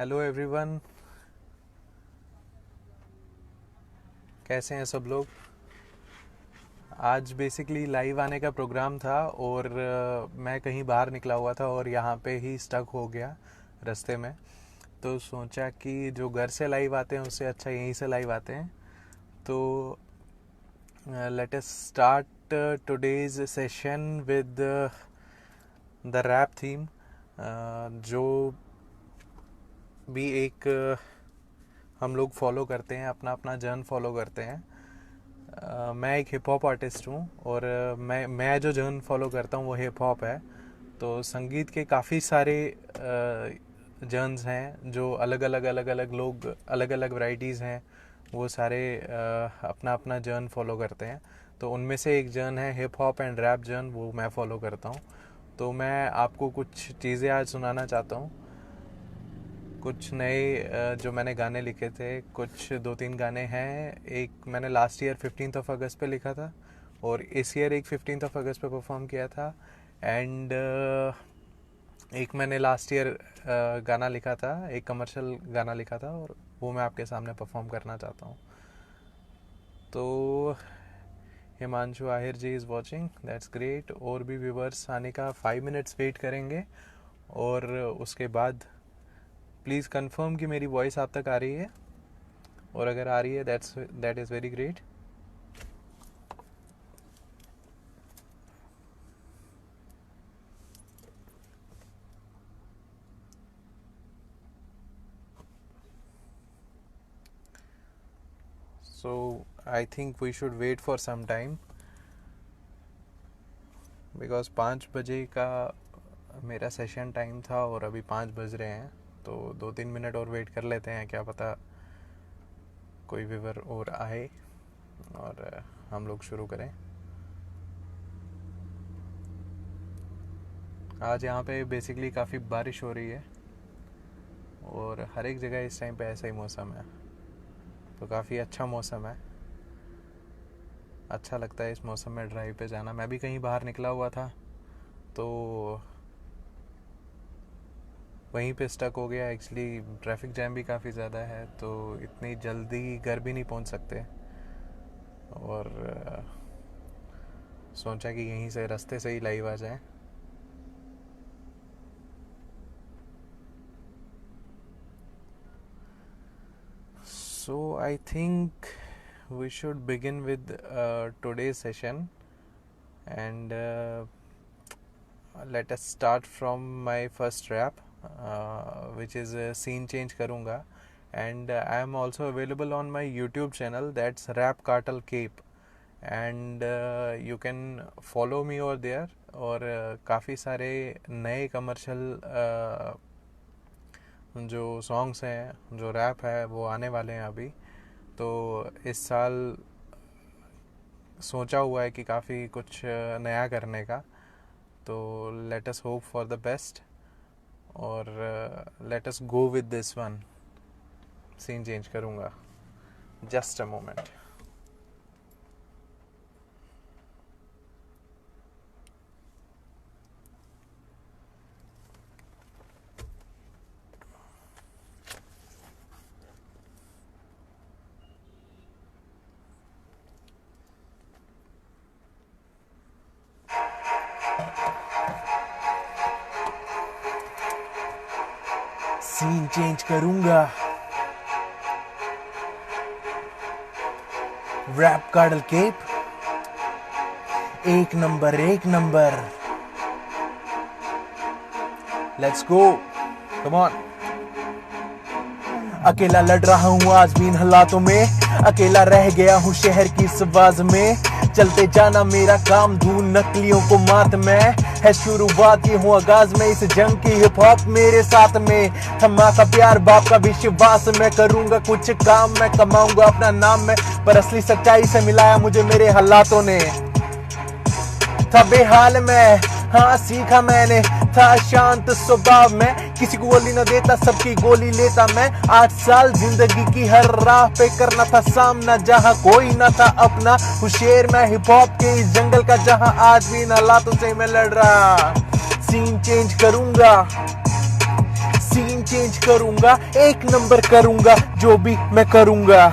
Hello everyone, कैसे हैं सब लोग। आज बेसिकली लाइव आने का प्रोग्राम था और मैं कहीं बाहर निकला हुआ था और यहाँ पे ही स्टक हो गया रास्ते में। तो सोचा कि जो घर से लाइव आते हैं उससे अच्छा यहीं से लाइव आते हैं। तो let us start today's session with the rap theme. जो भी एक हम लोग फॉलो करते हैं, अपना अपना जर्न फॉलो करते हैं। मैं एक हिप हॉप आर्टिस्ट हूँ और मैं जो जर्न फॉलो करता हूँ वो हिप हॉप है। तो संगीत के काफ़ी सारे जर्न्स हैं, जो अलग अलग लोग, अलग अलग वैरायटीज़ हैं, वो सारे अपना अपना जर्न फॉलो करते हैं। तो उनमें से एक जर्न है हिप हॉप एंड रैप जर्न, वो मैं फॉलो करता हूँ। तो मैं आपको कुछ चीज़ें आज सुनाना चाहता हूँ। कुछ नए जो मैंने गाने लिखे थे, कुछ 2-3 गाने हैं। एक मैंने लास्ट ईयर 15 अगस्त पे लिखा था और इस ईयर एक 15 अगस्त पे परफॉर्म किया था। एंड एक मैंने लास्ट ईयर गाना लिखा था, एक कमर्शियल गाना लिखा था और वो मैं आपके सामने परफॉर्म करना चाहता हूँ। तो हिमांशु आहिर जी इज़ वॉचिंग, दैट्स ग्रेट। और भी व्यूवर्स आने का 5 मिनट्स वेट करेंगे और उसके बाद प्लीज़ कंफर्म कि मेरी वॉइस आप तक आ रही है, और अगर आ रही है that is very great. So I think we should wait for some time because 5 बजे का मेरा सेशन टाइम था और अभी 5 बज रहे हैं। तो 2-3 मिनट और वेट कर लेते हैं, क्या पता कोई व्यूवर और आए और हम लोग शुरू करें। आज यहाँ पे बेसिकली काफ़ी बारिश हो रही है और हर एक जगह इस टाइम पे ऐसा ही मौसम है। तो काफ़ी अच्छा मौसम है, अच्छा लगता है इस मौसम में ड्राइव पे जाना। मैं भी कहीं बाहर निकला हुआ था तो वहीं पे स्टक हो गया। एक्चुअली ट्रैफिक जैम भी काफ़ी ज़्यादा है, तो इतनी जल्दी घर भी नहीं पहुंच सकते और सोचा कि यहीं से रास्ते से ही लाइव आ जाए। So I think we should begin with today's session and let us start from my first rap which is scene change karunga, and I am also available on my YouTube channel, that's Rap Cartel Cape, and you can follow me over there। और काफ़ी सारे नए commercial जो songs हैं, जो rap है, वो आने वाले हैं अभी। तो इस साल सोचा हुआ है कि काफ़ी कुछ नया करने का। तो let us hope for the best और let us go with this one. Scene change करूँगा, just a moment. Scene change करूँगा, रैप कार्टल केप, एक नंबर एक number, let's go, come on. अकेला लड़ रहा हूँ आज भी इन हालातों में, अकेला रह गया हूँ शहर की इस आवाज में। चलते जाना मेरा काम, ढूंढ नकलियों को मात में है शुरुआत, ये हूँ आगाज में इस जंग की। हिप हॉप मेरे साथ में, थमा का प्यार बाप का विश्वास। मैं करूंगा कुछ काम, मैं कमाऊंगा अपना नाम में, पर असली सच्चाई से मिलाया मुझे मेरे हालातों ने। था बेहाल में, हाँ सीखा मैंने, था शांत स्वभाव में, किसी को गोली न देता सबकी गोली लेता मैं। 8 साल जिंदगी की हर राह पे करना था सामना, जहाँ कोई न था अपना। हूँ शेर मैं हिप हॉप के इस जंगल का, जहाँ आज भी इन हालातों से मैं लड़ रहा। सीन चेंज करूंगा, सीन चेंज करूंगा, एक नंबर करूंगा जो भी मैं करूंगा।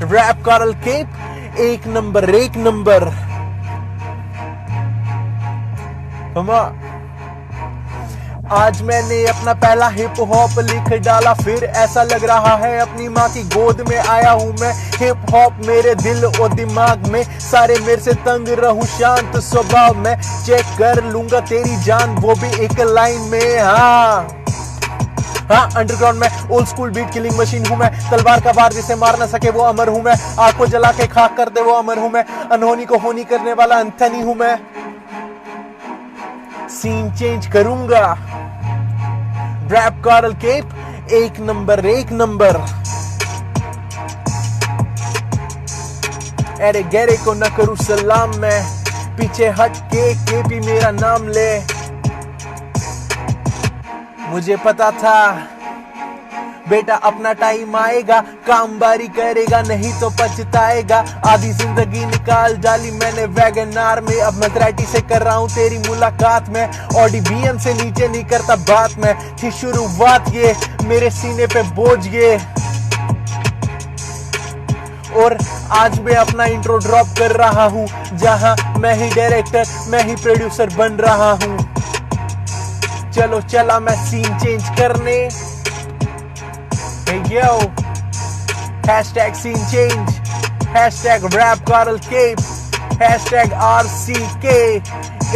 रैप कार्ल केप, एक नंबर एक नंबर। आज मैंने अपना पहला हिप हॉप लिख डाला, फिर ऐसा लग रहा है अपनी माँ की गोद में आया हूँ मैं। हिप हॉप मेरे दिल और दिमाग में, सारे मेरे से तंग रहूं, शांत स्वभाव में चेक कर लूंगा तेरी जान, वो भी एक लाइन में। हाँ अंडरग्राउंड में old school beat killing machine हूँ मैं, तलवार का वार जिसे मार न सके वो अमर हूँ मैं, आग को जला के खाक कर दे वो अमर हूँ मैं, अनहोनी को होनी करने वाला अंथनी हूँ मैं। सीन चेंज करूंगा, रैप कार्ल केप, एक नंबर एक नंबर। अरे गहरे को न करूं सलाम मैं, पीछे हट के केपी मेरा नाम ले। मुझे पता था बेटा अपना टाइम आएगा, काम बारी करेगा नहीं तो पछताएगा। आधी जिंदगी निकाल डाली मैंने वैगनार में, अब मजराटी से कर रहा हूँ तेरी मुलाकात में। ऑडी बीएम से नीचे नहीं करता बात में, थी शुरुआत ये मेरे सीने पे बोझ ये। और आज मैं अपना इंट्रो ड्रॉप कर रहा हूँ, जहां मैं ही डायरेक्टर मैं ही प्रोड्यूसर बन रहा हूँ। चलो चला मैं सीन चेंज करने। Hey yo, hashtag scene change, hashtag rap Karl Cape, hashtag RCK,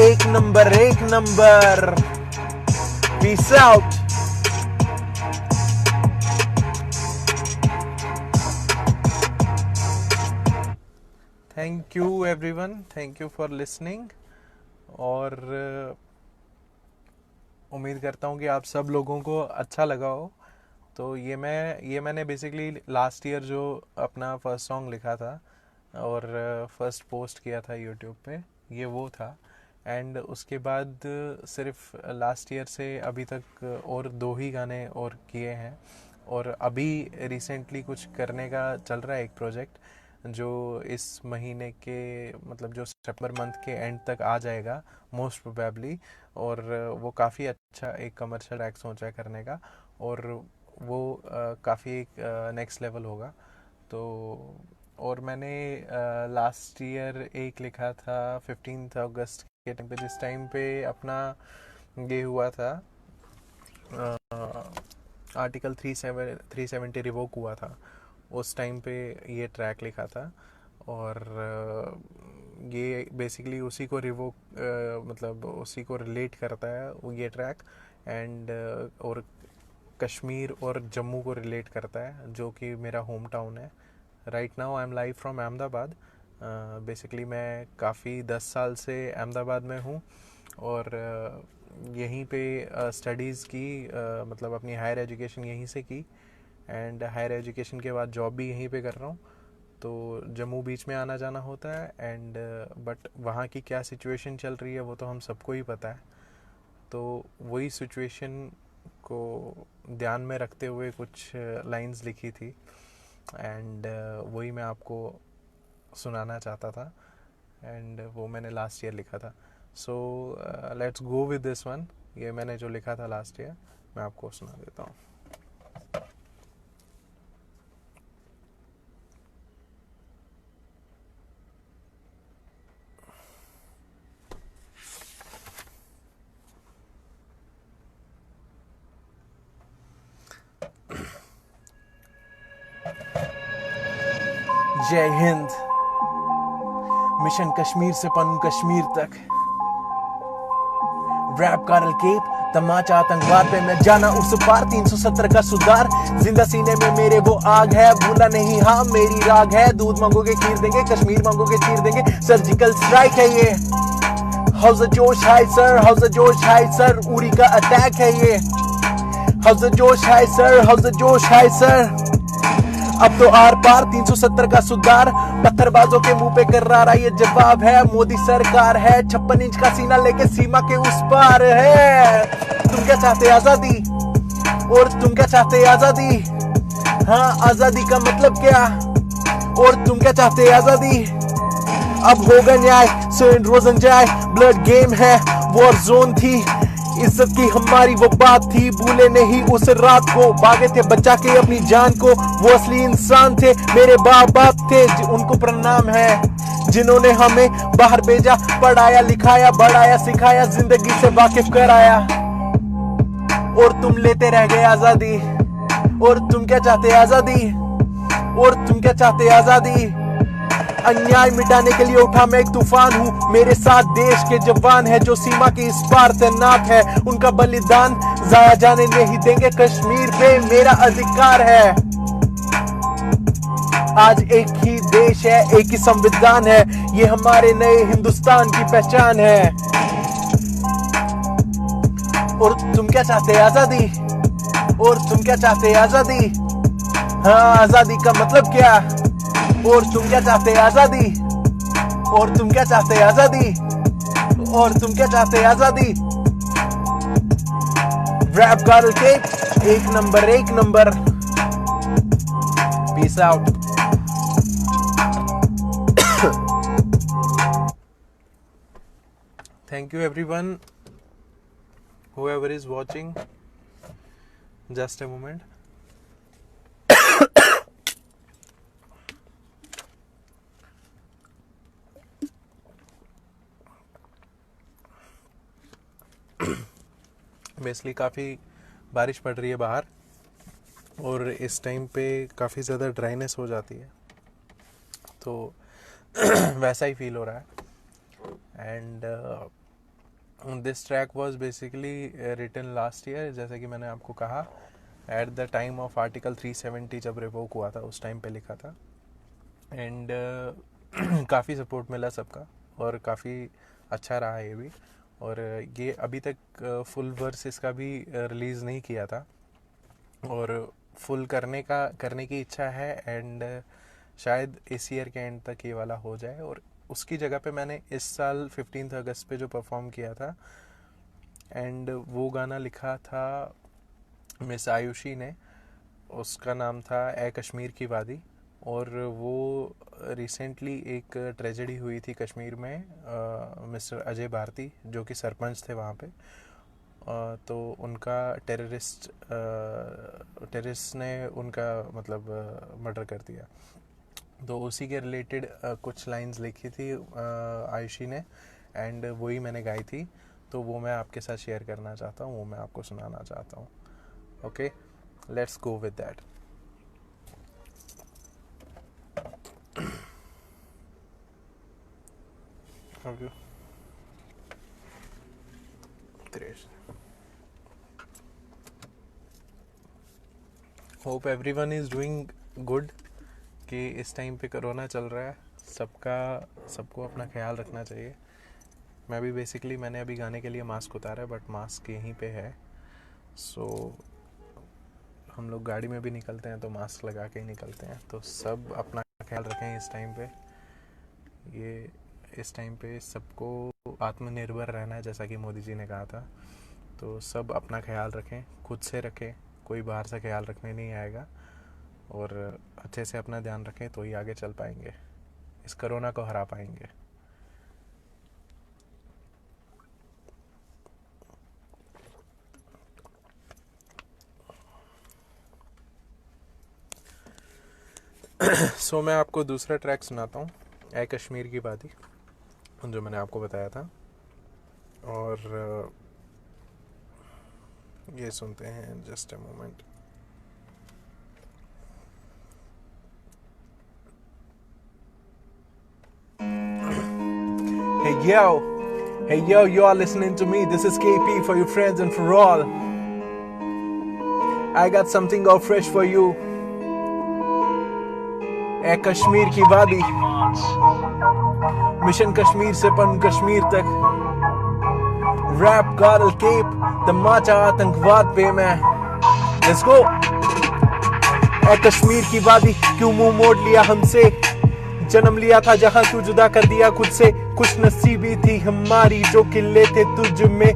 एक number. Peace out. Thank you everyone, thank you for listening। और उम्मीद करता हूँ कि आप सब लोगों को अच्छा लगा हो। तो ये मैंने बेसिकली लास्ट ईयर जो अपना फर्स्ट सॉन्ग लिखा था और फर्स्ट पोस्ट किया था यूट्यूब पे, ये वो था। एंड उसके बाद सिर्फ लास्ट ईयर से अभी तक और 2 ही गाने और किए हैं, और अभी रिसेंटली कुछ करने का चल रहा है एक प्रोजेक्ट जो इस महीने के मतलब जो सितंबर मंथ के एंड तक आ जाएगा मोस्ट प्रोबेबली। और वो काफ़ी अच्छा एक कमर्शियल ट्रैक सोचा है करने का, और वो काफ़ी एक नेक्स्ट लेवल होगा। तो और मैंने लास्ट ईयर एक लिखा था 15 अगस्त के टाइम पे, जिस टाइम पे अपना ये हुआ था आर्टिकल 370 रिवोक हुआ था, उस टाइम पे ये ट्रैक लिखा था। और ये बेसिकली उसी को रिवोक मतलब उसी को रिलेट करता है ये ट्रैक। एंड और कश्मीर और जम्मू को रिलेट करता है, जो कि मेरा होम टाउन है। Right now I am live from Ahmedabad. Basically मैं काफ़ी 10 साल से अहमदाबाद में हूँ, और यहीं पे स्टडीज़ की मतलब अपनी हायर एजुकेशन यहीं से की, एंड हायर एजुकेशन के बाद जॉब भी यहीं पे कर रहा हूँ। तो जम्मू बीच में आना जाना होता है, एंड बट वहाँ की क्या सिचुएशन चल रही है वो तो हम सबको ही पता है। तो वही सिचुएशन को ध्यान में रखते हुए कुछ लाइंस लिखी थी, एंड वही मैं आपको सुनाना चाहता था, एंड वो मैंने लास्ट ईयर लिखा था। So let's go with this one. ये मैंने जो लिखा था लास्ट ईयर मैं आपको सुना देता हूँ। जय हिंद। मिशन कश्मीर से पन कश्मीर तक, रैप कार्ल केप, तमाचा आतंकवाद पे मैं जाना उस पार। 370 का सुधार, जिंदा सीने में मेरे वो आग है, भूला नहीं हाँ मेरी राग है। दूध मांगोगे खीर देंगे, कश्मीर मांगोगे चीर देंगे, सर्जिकल स्ट्राइक है ये। हाउस जोश हाई सर, हाउस जोश हाई सर, उरी का अटैक है ये। हाउस जोश हाई सर, हाउस जोश हाई सर। अब तो आर पार 370 का सुधार, पत्थरबाजों के मुंह पे कर्रारा ये जवाब है। मोदी सरकार है, 56 इंच का सीना लेके सीमा के उस पार है। तुम क्या चाहते आजादी, और तुम क्या चाहते आजादी? हाँ आजादी का मतलब क्या, और तुम क्या चाहते आजादी? अब होगा न्याय, सेंट रोजन जाए, ब्लड गेम है, वॉर जोन थी इज्जत की हमारी वो बात थी, भूले नहीं उस रात को, भागे थे बचा के अपनी जान को, वो असली इंसान थे मेरे बाप थे, उनको प्रणाम है जिन्होंने हमें बाहर भेजा, पढ़ाया लिखाया बढ़ाया सिखाया, जिंदगी से वाकिफ कराया। और तुम लेते रह गए आजादी, और तुम क्या चाहते आजादी, और तुम क्या चाहते आजादी। अन्याय मिटाने के लिए उठा मैं एक तूफान हूँ, मेरे साथ देश के जवान है जो सीमा की इस पार तैनात है, उनका बलिदान जाया जाने नहीं देंगे, कश्मीर पे मेरा अधिकार है। आज एक ही देश है, एक ही संविधान है, ये हमारे नए हिंदुस्तान की पहचान है। और तुम क्या चाहते आजादी, और तुम क्या चाहते आजादी, हाँ आजादी का मतलब क्या, और तुम क्या चाहते आजादी, और तुम क्या चाहते आजादी, और तुम क्या चाहते आजादी। रैप गर्ल के एक number. Peace out. Thank you everyone, whoever is watching. Just a moment. Basically काफ़ी बारिश पड़ रही है बाहर, और इस टाइम पे काफ़ी ज़्यादा ड्राइनेस हो जाती है, तो वैसा ही फील हो रहा है। And this track was basically written last year, जैसे कि मैंने आपको कहा, at the time of article 370 जब रिवोक हुआ था उस टाइम पे लिखा था। एंड काफ़ी सपोर्ट मिला सबका, और काफ़ी अच्छा रहा ये भी। और ये अभी तक फुल वर्स इसका भी रिलीज़ नहीं किया था, और फुल करने की इच्छा है, एंड शायद इस ईयर के एंड तक ये वाला हो जाए। और उसकी जगह पे मैंने इस साल 15 अगस्त पे जो परफॉर्म किया था, एंड वो गाना लिखा था मिस आयुषी ने, उसका नाम था ए कश्मीर की वादी। और वो रिसेंटली एक ट्रेजेडी हुई थी कश्मीर में, मिस्टर अजय भारती जो कि सरपंच थे वहाँ पे, तो उनका टेररिस्ट ने उनका मतलब मर्डर कर दिया। तो उसी के रिलेटेड कुछ लाइंस लिखी थी आयुषी ने, एंड वही मैंने गाई थी, तो वो मैं आपके साथ शेयर करना चाहता हूँ, वो मैं आपको सुनाना चाहता हूँ। Okay, let's go with that. Hope everyone is doing good, कि इस टाइम पे कोरोना चल रहा है, सबको अपना ख्याल रखना चाहिए। मैं भी बेसिकली मैंने अभी गाने के लिए मास्क उतारा है, बट मास्क यहीं पे है। सो हम लोग गाड़ी में भी निकलते हैं तो मास्क लगा के ही निकलते हैं, तो सब अपना ख्याल रखें इस टाइम पे। इस टाइम पे सबको आत्मनिर्भर रहना है, जैसा कि मोदी जी ने कहा था, तो सब अपना ख्याल रखें, खुद से रखें, कोई बाहर से ख्याल रखने नहीं आएगा, और अच्छे से अपना ध्यान रखें तो ही आगे चल पाएंगे, इस कोरोना को हरा पाएंगे। सो मैं आपको दूसरा ट्रैक सुनाता हूँ, ए कश्मीर की वादी, जो मैंने आपको बताया था, और ये सुनते हैं। Just a moment. Hey yo, you are listening to me. This is KP for your friends and for all. I got something all fresh for you. ए कश्मीर की वादी, मिशन कश्मीर से पन कश्मीर तक, रैप गार्ल केप तमाचा आतंकवाद पे मैं। Let's go. ए कश्मीर की वादी, क्यों मुंह मोड़ लिया हमसे, जन्म लिया था जहां क्यों जुदा कर दिया खुद से, खुश नसीबी थी हमारी जो किले थे तुझ में।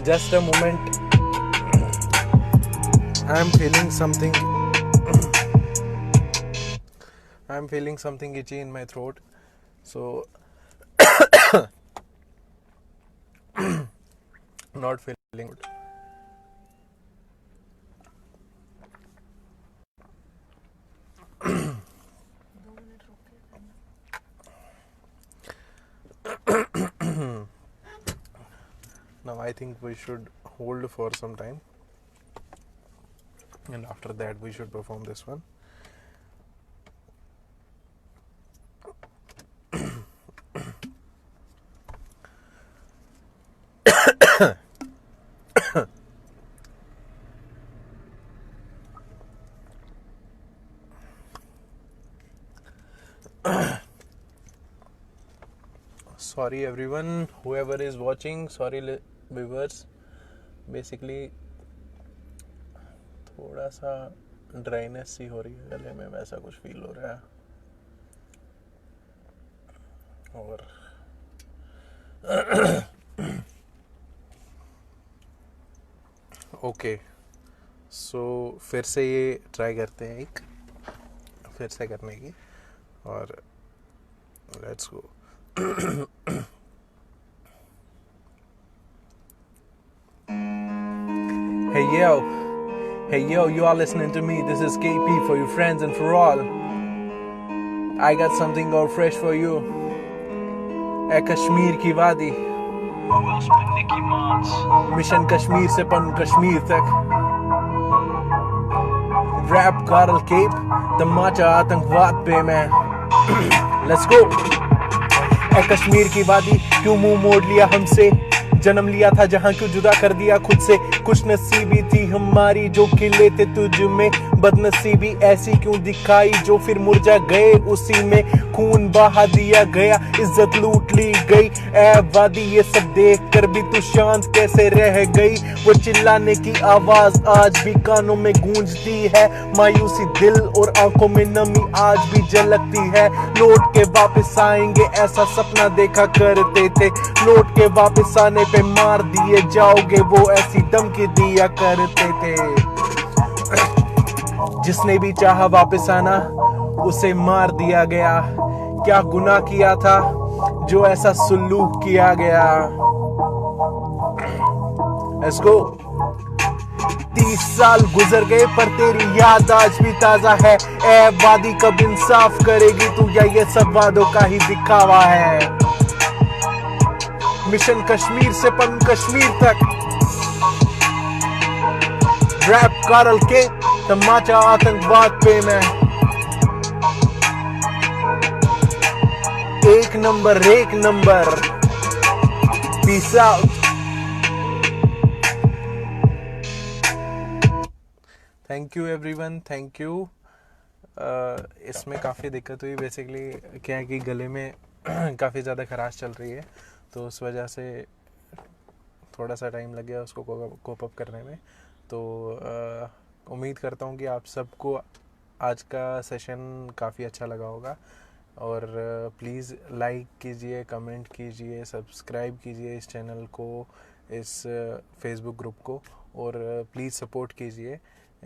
Just a moment, I am feeling something. I'm feeling something itchy in my throat, so not feeling good. Now I think we should hold for some time, and after that we should perform this one. Sorry everyone, whoever is watching, sorry viewers. Basically थोड़ा सा dryness सी हो रही है गले में, वैसा कुछ feel हो रहा है. और ओके, सो फिर से ये ट्राई करते हैं एक फिर से करने की, और let's go. Hey yo, you are listening to me. This is KP for you friends and for all. I got something all fresh for you. ए कश्मीर की वादी, मिशन कश्मीर से पन कश्मीर तक. रैप कारल केप, तमाचा आतंकवाद पे मैं. Let's go. ए कश्मीर की वादी, क्यों मुंह मोड़ लिया हमसे? जन्म लिया था जहां, क्यों जुदा कर दिया खुद से? कुछ नसीबी थी हमारी जो खिले थे तुझ में, बदनसीबी ऐसी क्यों दिखाई जो फिर मुरझा गए उसी में. खून बहा दिया गया, इज्जत लूट ली गई. ऐ वादी, ये सब देख कर भी तू शांत कैसे रह गई? वो चिल्लाने की आवाज आज भी कानों में गूंजती है. मायूसी दिल और आंखों में नमी आज भी झलकती है. लौट के वापस आएंगे ऐसा सपना देखा करते थे. लौट के वापस आने पे मार दिए जाओगे वो ऐसी धमकी दिया करते थे. जिसने भी चाहा वापस आना उसे मार दिया गया. क्या गुनाह किया था जो ऐसा सुलूक किया गया? Let's go. 30 साल गुजर गए पर तेरी याद आज भी ताजा है. ए वादी, कब इंसाफ करेगी तू या ये सब वादों का ही दिखावा है? मिशन कश्मीर से पन कश्मीर तक. रैप कारल के, तमाचा आतंकवाद पे मैं. एक number. Peace out. Thank you everyone, thank you. इसमें काफ़ी दिक्कत हुई. बेसिकली क्या है कि गले में काफ़ी ज़्यादा खराश चल रही है, तो उस वजह से थोड़ा सा टाइम लग गया उसको कोप अप करने में. तो उम्मीद करता हूँ कि आप सबको आज का सेशन काफ़ी अच्छा लगा होगा. और प्लीज़ लाइक कीजिए, कमेंट कीजिए, सब्सक्राइब कीजिए इस चैनल को, इस फेसबुक ग्रुप को, और प्लीज़ सपोर्ट कीजिए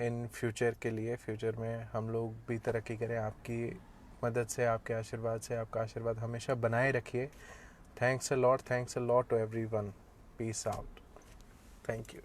इन फ्यूचर के लिए. फ्यूचर में हम लोग भी तरक्की करें आपकी मदद से, आपके आशीर्वाद से. आपका आशीर्वाद हमेशा बनाए रखिए. Thanks a lot to everyone. Peace out. Thank you.